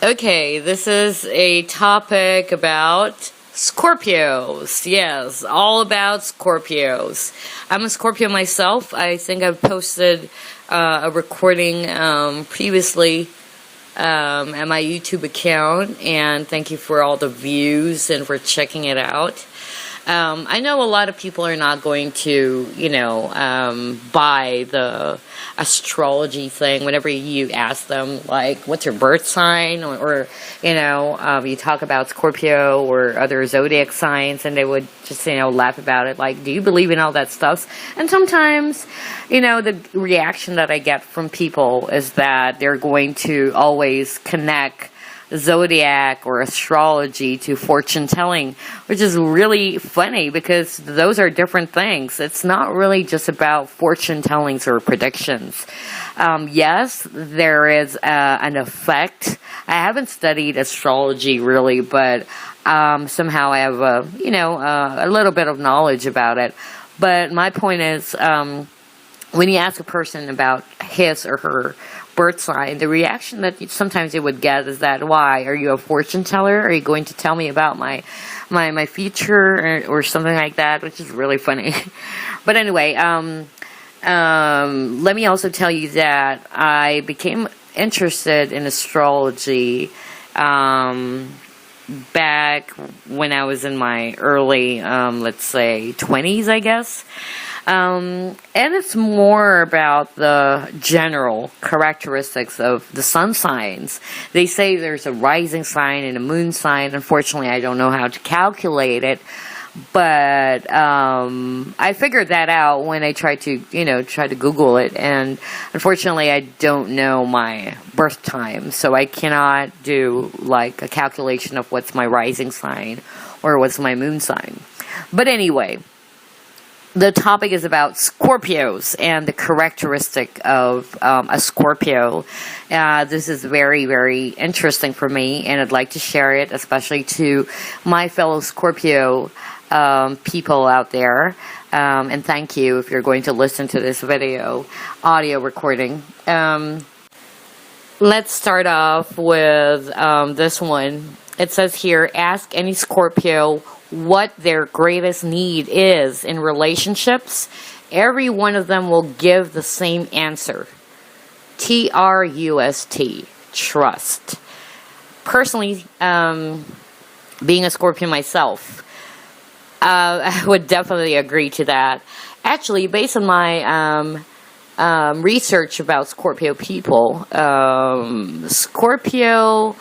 Okay, this is a topic about Scorpios. Yes, all about Scorpios. I'm a Scorpio myself. I think I've posted a recording previously at my YouTube account, and thank you for all the views and for checking it out. I know a lot of people are not going to, buy the astrology thing whenever you ask them, like, what's your birth sign? Or you talk about Scorpio or other zodiac signs, and they would just, laugh about it. Like, do you believe in all that stuff? And sometimes, the reaction that I get from people is that they're going to always connect zodiac or astrology to fortune telling, which is really funny because those are different things. It's not really just about fortune tellings or predictions. Yes, there is an effect. I haven't studied astrology really, but somehow I have a little bit of knowledge about it. But my point is, when you ask a person about his or her birth sign, the reaction that sometimes you would get is that, why? Are you a fortune teller? Are you going to tell me about my future or something like that? Which is really funny. But anyway, let me also tell you that I became interested in astrology back when I was in my early, let's say, 20s, I guess. And it's more about the general characteristics of the sun signs. They say there's a rising sign and a moon sign. Unfortunately, I don't know how to calculate it. But I figured that out when I tried to Google it. And unfortunately, I don't know my birth time. So I cannot do like a calculation of what's my rising sign or what's my moon sign. But anyway, the topic is about Scorpios and the characteristic of a Scorpio. This is very, very interesting for me, and I'd like to share it, especially to my fellow Scorpio people out there. And thank you if you're going to listen to this audio recording. Let's start off with this one. It says here, ask any Scorpio what their greatest need is in relationships. Every one of them will give the same answer. TRUST, trust. Personally, being a Scorpio myself, I would definitely agree to that. Actually, based on my research about Scorpio people, Scorpio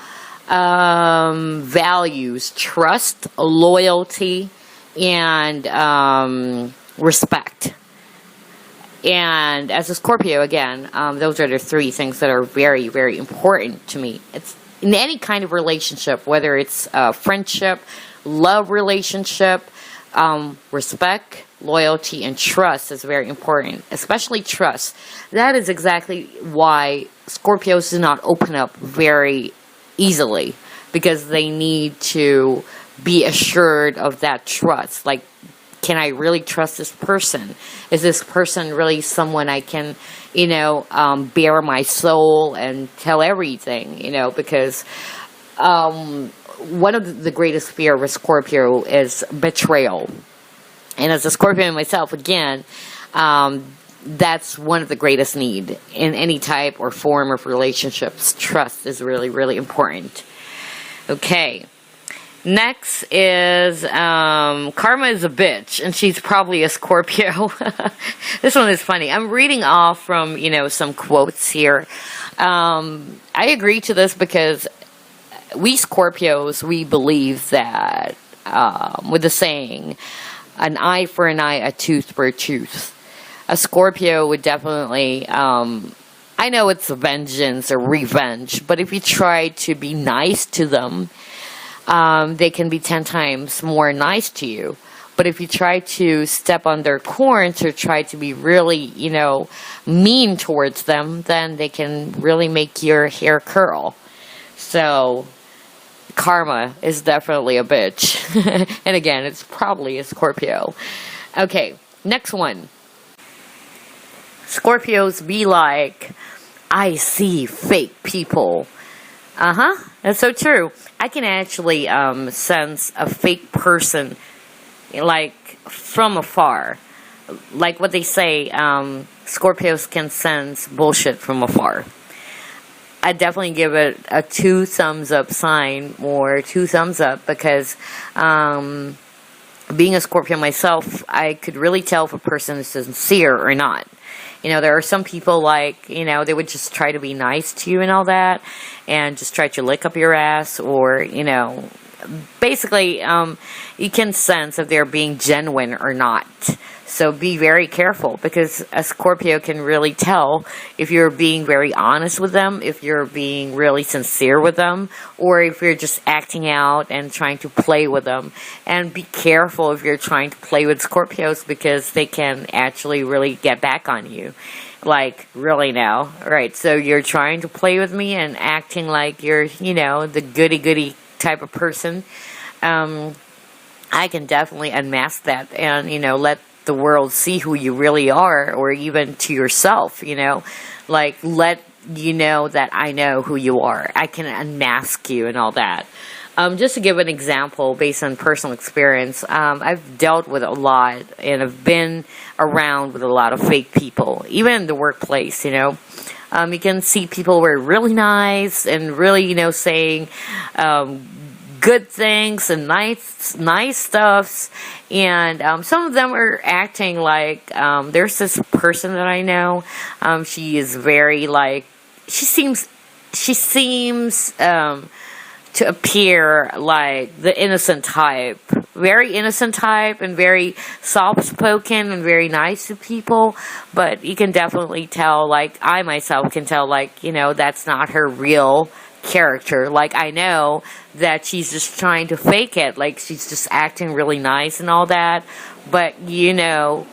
values trust, loyalty, and respect. And as a Scorpio, again, those are the three things that are very, very important to me. It's in any kind of relationship, whether it's a friendship, love relationship, respect, loyalty, and trust is very important, especially trust. That is exactly why Scorpios do not open up very easily, because they need to be assured of that trust. Like, can I really trust this person? Is this person really someone I can, bare my soul and tell everything, because one of the greatest fear of a Scorpio is betrayal. And as a Scorpio myself, again, that's one of the greatest need in any type or form of relationships. Trust is really, really important. Okay. Next is Karma is a bitch, and she's probably a Scorpio. This one is funny. I'm reading off from, some quotes here. I agree to this because we Scorpios, we believe that with the saying, an eye for an eye, a tooth for a tooth. A Scorpio would definitely, I know it's vengeance or revenge, but if you try to be nice to them, they can be 10 times more nice to you. But if you try to step on their corns or try to be really, mean towards them, then they can really make your hair curl. So, Karma is definitely a bitch. And again, it's probably a Scorpio. Okay, next one. Scorpios be like, I see fake people. That's so true. I can actually sense a fake person, like, from afar. Like what they say, Scorpios can sense bullshit from afar. I definitely give it a 2 thumbs up sign, or 2 thumbs up, because being a Scorpio myself, I could really tell if a person is sincere or not. You know, there are some people, like, you know, they would just try to be nice to you and all that, and just try to lick up your ass, or, you know, basically, you can sense if they're being genuine or not. So be very careful, because a Scorpio can really tell if you're being very honest with them, if you're being really sincere with them, or if you're just acting out and trying to play with them. And be careful if you're trying to play with Scorpios, because they can actually really get back on you. Like, really now. Right, so you're trying to play with me and acting like you're, you know, the goody-goody type of person. I can definitely unmask that and, you know, let the world see who you really are, or even to yourself, you know, like, let you know that I know who you are. I can unmask you and all that. Just to give an example based on personal experience, I've dealt with a lot, and I've been around with a lot of fake people, even in the workplace, you know. You can see people who are really nice and really, you know, saying good things and nice stuffs, and some of them are acting like, there's this person that I know, she is very, like, she seems to appear like the innocent type, very innocent type, and very soft-spoken and very nice to people, but you can definitely tell, like, I myself can tell, like, you know, that's not her real character. Like, I know that she's just trying to fake it, like, she's just acting really nice and all that, but you know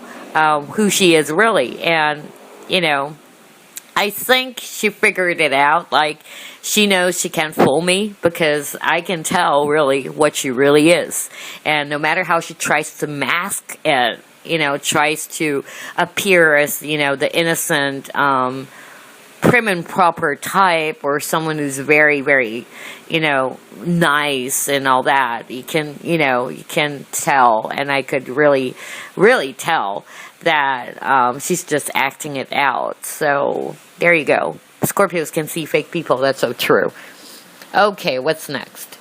who she is really. And, you know, I think she figured it out. Like, she knows she can't fool me, because I can tell really what she really is. And no matter how she tries to mask it, you know, tries to appear as, you know, the innocent, prim and proper type, or someone who's very, very, you know, nice and all that, you can, you know, you can tell, and I could really, really tell that she's just acting it out. So there you go. Scorpios can see fake people. That's so true. Okay, what's next?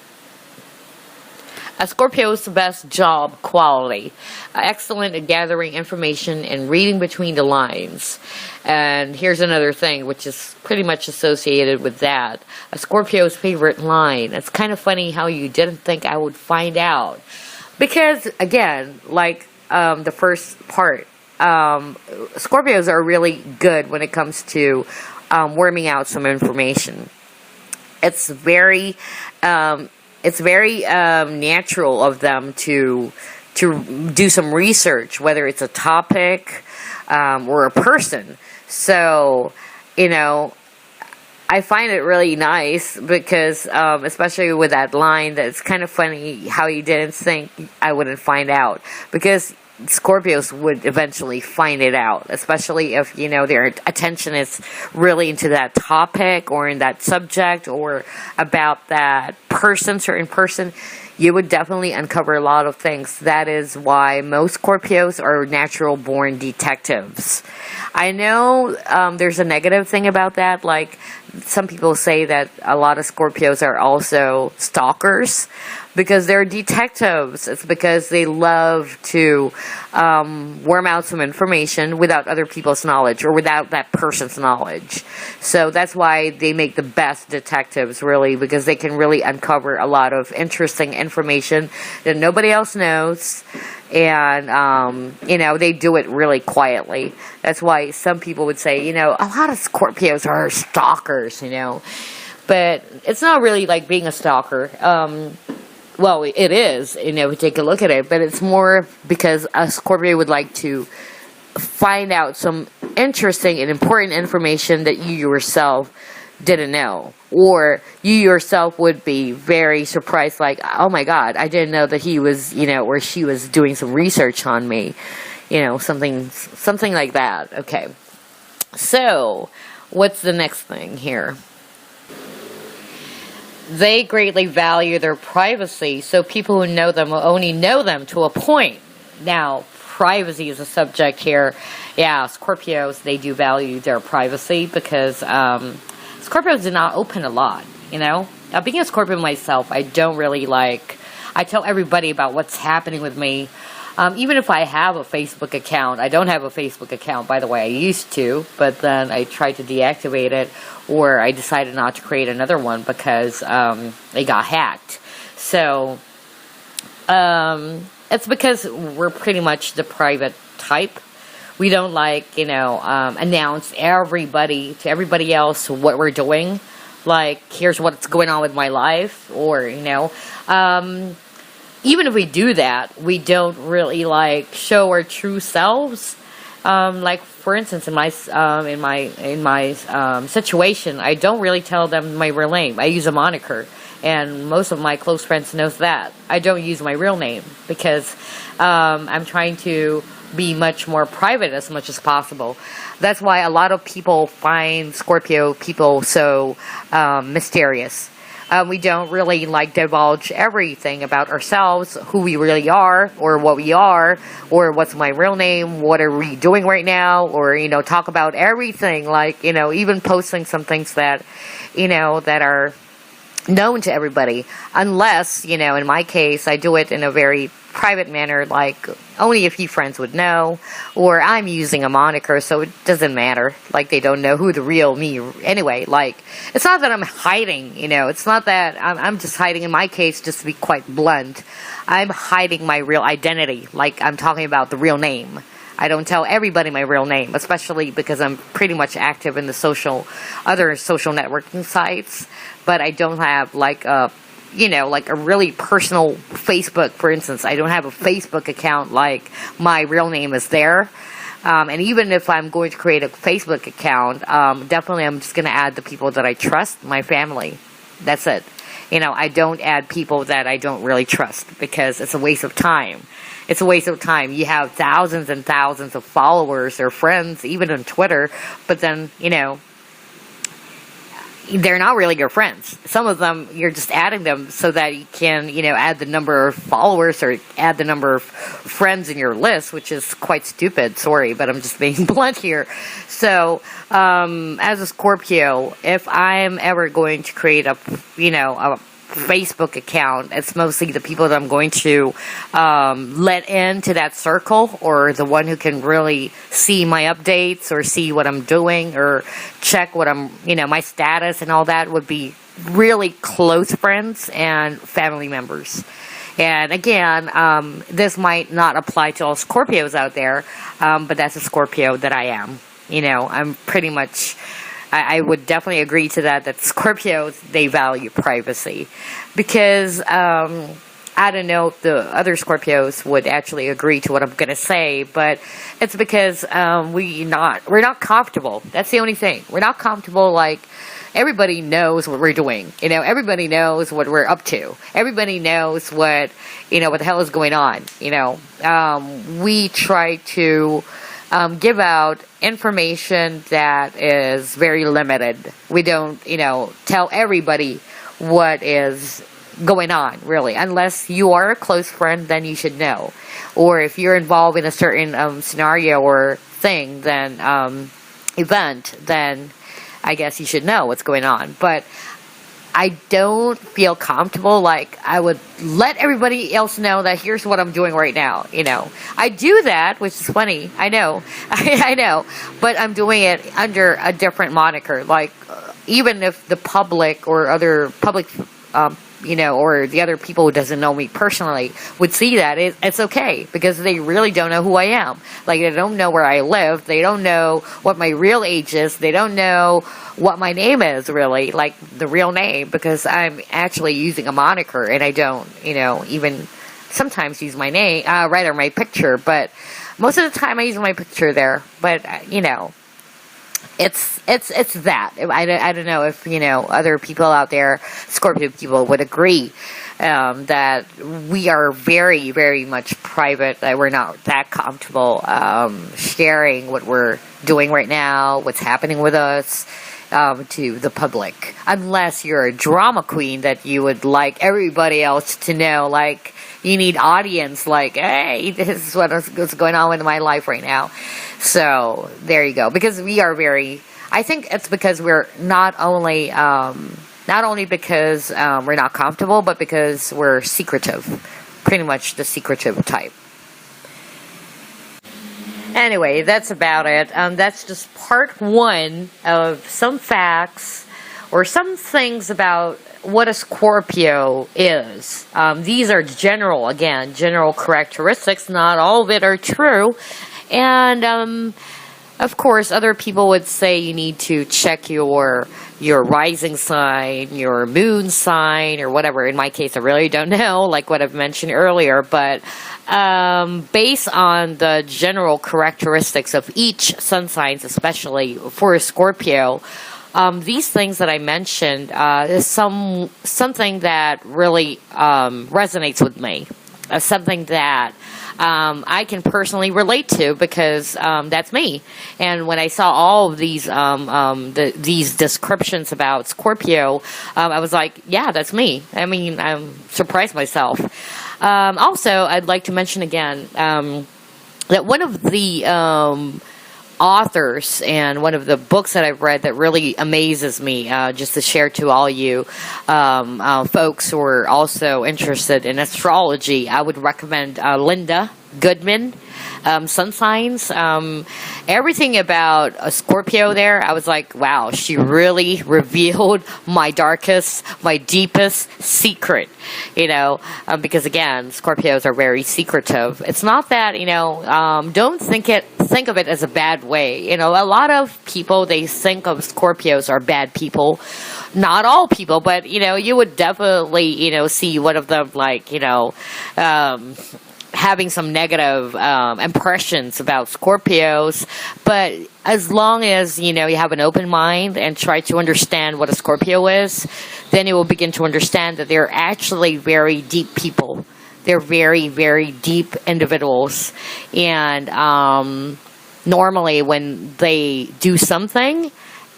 A Scorpio's best job quality. Excellent at gathering information and reading between the lines. And here's another thing, which is pretty much associated with that. A Scorpio's favorite line. It's kind of funny how you didn't think I would find out. Because, again, like the first part, Scorpios are really good when it comes to worming out some information. It's very natural of them to do some research, whether it's a topic or a person. So, you know, I find it really nice, because especially with that line, that's kind of funny how you didn't think I wouldn't find out, because Scorpios would eventually find it out, especially if, you know, their attention is really into that topic or in that subject or about that person, certain person. You would definitely uncover a lot of things. That is why most Scorpios are natural born detectives. I know there's a negative thing about that, like some people say that a lot of Scorpios are also stalkers, because they're detectives. It's because they love to worm out some information without other people's knowledge, or without that person's knowledge. So that's why they make the best detectives, really, because they can really uncover a lot of interesting information that nobody else knows. And, you know, they do it really quietly. That's why some people would say, you know, a lot of Scorpios are stalkers, you know. But it's not really like being a stalker. Well, it is, you know, if you take a look at it, but it's more because a Scorpio would like to find out some interesting and important information that you yourself didn't know. Or you yourself would be very surprised, like, oh my God, I didn't know that he was, you know, or she was doing some research on me. You know, something like that. Okay. So, what's the next thing here? they greatly value their privacy, so people who know them will only know them to a point. Now, privacy is a subject here. Yeah, Scorpios, they do value their privacy because Scorpios do not open a lot, you know? Now, being a Scorpio myself, I don't really I tell everybody about what's happening with me. Even if I have a Facebook account, I don't have a Facebook account, by the way. I used to, but then I tried to deactivate it, or I decided not to create another one because it got hacked. So, it's because we're pretty much the private type. We don't announce to everybody else what we're doing. Like, here's what's going on with my life, or, even if we do that, we don't really show our true selves. For instance, in my situation, I don't really tell them my real name. I use a moniker, and most of my close friends knows that. I don't use my real name because I'm trying to be much more private as much as possible. That's why a lot of people find Scorpio people so mysterious. We don't really divulge everything about ourselves, who we really are, or what we are, or what's my real name, what are we doing right now, or, talk about everything, even posting some things that, that are known to everybody. Unless, in my case, I do it in a very private manner, only a few friends would know, or I'm using a moniker, so it doesn't matter. They don't know who the real me anyway. It's not that I'm hiding, it's not that I'm just hiding. In my case, just to be quite blunt, I'm hiding my real identity. I'm talking about the real name. I don't tell everybody my real name, especially because I'm pretty much active in the other social networking sites, but I don't have a really personal Facebook, for instance. I don't have a Facebook account my real name is there. And even if I'm going to create a Facebook account, definitely I'm just going to add the people that I trust, my family. That's it. I don't add people that I don't really trust because it's a waste of time. It's a waste of time. You have thousands and thousands of followers or friends, even on Twitter, but then, they're not really your friends. Some of them, you're just adding them so that you can, add the number of followers or add the number of friends in your list, which is quite stupid. Sorry, but I'm just being blunt here. So, as a Scorpio, if I'm ever going to create a Facebook account, it's mostly the people that I'm going to let into that circle, or the one who can really see my updates or see what I'm doing or check what I'm, my status and all that would be really close friends and family members. And again, this might not apply to all Scorpios out there, but that's a Scorpio that I am. I'm pretty much... I would definitely agree to that Scorpios, they value privacy. Because, I don't know if the other Scorpios would actually agree to what I'm going to say, but it's because we're not comfortable. That's the only thing. We're not comfortable, everybody knows what we're doing. Everybody knows what we're up to. Everybody knows what the hell is going on. We try to... give out information that is very limited. We don't, tell everybody what is going on, really. Unless you are a close friend, then you should know. Or if you're involved in a certain scenario or thing, then event, then I guess you should know what's going on. But I don't feel comfortable. I would let everybody else know that here's what I'm doing right now. I do that, which is funny. I know, I know, but I'm doing it under a different moniker. Even if the public or other public, or the other people who doesn't know me personally would see that, it's okay, because they really don't know who I am. They don't know where I live. They don't know what my real age is. They don't know what my name is, really, the real name, because I'm actually using a moniker, and I don't, even sometimes use my name, right, or my picture, but most of the time I use my picture there, but, it's that. I don't know if, other people out there, Scorpio people, would agree that we are very, very much private, that we're not that comfortable sharing what we're doing right now, what's happening with us, to the public, unless you're a drama queen that you would like everybody else to know, like you need audience, like, hey, this is what's going on in my life right now. So there you go. Because we are I think it's because we're not only because we're not comfortable, but because we're secretive, pretty much the secretive type. Anyway, that's about it. That's just part 1 of some facts or some things about what a Scorpio is. These are general characteristics. Not all of it are true. And, of course, other people would say you need to check your rising sign, your moon sign, or whatever. In my case, I really don't know, like what I've mentioned earlier. But based on the general characteristics of each sun signs, especially for a Scorpio, these things that I mentioned is something that really resonates with me. Something that I can personally relate to, because that's me. And when I saw all of these these descriptions about Scorpio, I was like, yeah, that's me. I mean, I'm surprised myself. Also, I'd like to mention again that one of the authors and one of the books that I've read that really amazes me, just to share to all you folks who are also interested in astrology, I would recommend Linda Goodman, Sun Signs. Everything about a Scorpio there, I was like, wow, she really revealed my darkest, my deepest secret, because again, Scorpios are very secretive. It's not that, don't think of it as a bad way. A lot of people, they think of Scorpios are bad people. Not all people, but, you would definitely, see one of them, like, having some negative impressions about Scorpios. But as long as, you have an open mind and try to understand what a Scorpio is, then you will begin to understand that they're actually very deep people. They're very, very deep individuals. And normally when they do something,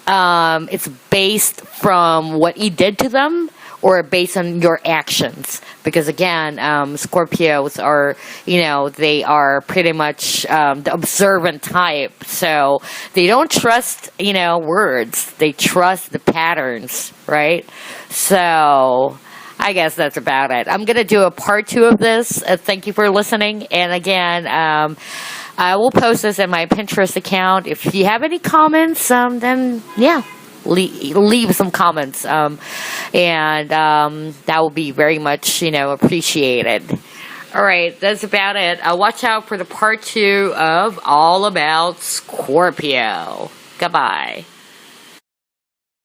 it's based from what you did to them, or based on your actions. Because again, Scorpios are, they are pretty much the observant type. So they don't trust, words. They trust the patterns, right? So I guess that's about it. I'm going to do a part 2 of this. Thank you for listening. And again, I will post this in my Pinterest account. If you have any comments, then yeah. Leave some comments, and that will be very much, appreciated. All right, that's about it. Watch out for the part 2 of All About Scorpio. Goodbye.